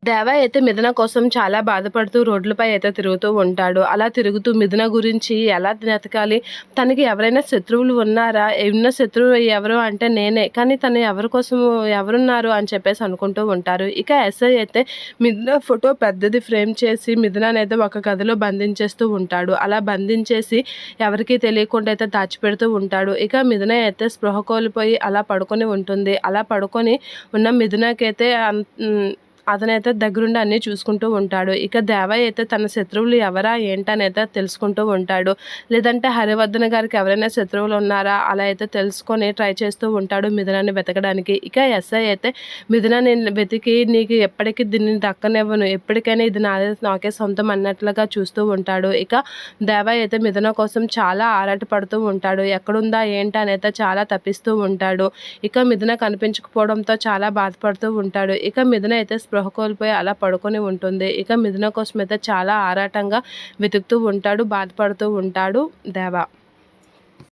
దేవ అయితే మిథున కోసం చాలా బాధపడుతూ రోడ్లపై అయితే తిరుగుతూ ఉంటాడు. అలా తిరుగుతూ మిథున గురించి ఎలా వెతకాలి, తనకి ఎవరైనా శత్రువులు ఉన్నారా? ఉన్న శత్రువు ఎవరు అంటే నేనే. కానీ తను ఎవరి కోసం ఎవరున్నారు అని చెప్పేసి అనుకుంటూ ఉంటారు. ఇక ఎస్ఐ అయితే మిథున ఫోటో పెద్దది ఫ్రేమ్ చేసి మిథుననైతే ఒక గదిలో బంధించేస్తూ ఉంటాడు. అలా బంధించేసి ఎవరికీ తెలియకుండా అయితే దాచిపెడుతూ ఉంటాడు. ఇక మిథున అయితే స్పృహ కోల్పోయి అలా పడుకొని ఉంటుంది. అలా పడుకొని ఉన్న మిథునకైతే అతనైతే దగ్గరుండి అన్నీ చూసుకుంటూ ఉంటాడు. ఇక దేవయ్య అయితే తన శత్రువులు ఎవరా ఏంటనైతే తెలుసుకుంటూ ఉంటాడు. లేదంటే హరివర్ధన్ గారికి ఎవరైనా శత్రువులు ఉన్నారా అలా అయితే తెలుసుకొని ట్రై చేస్తూ ఉంటాడు మిథునాన్ని వెతకడానికి. ఇక ఎస్ఐ అయితే మిథునాన్ని వెతికి నీకు ఎప్పటికీ దీన్ని దక్కనివ్వను, ఎప్పటికైనా ఇది నాకే సొంతం అన్నట్లుగా చూస్తూ ఉంటాడు. ఇక దేవయ్య అయితే మిథున కోసం చాలా ఆరాటపడుతూ ఉంటాడు. ఎక్కడుందా ఏంటనైతే చాలా తప్పిస్తూ ఉంటాడు. ఇక మిథున కనిపించకపోవడంతో చాలా బాధపడుతూ ఉంటాడు. ఇక మిథున అయితే స్పృహ కోల్పోయి అలా పడుకొని ఉంటుంది. ఇక మిథున కోసం అయితే చాలా ఆరాటంగా వెతుకుతూ ఉంటాడు, బాధపడుతూ ఉంటాడు దేవ.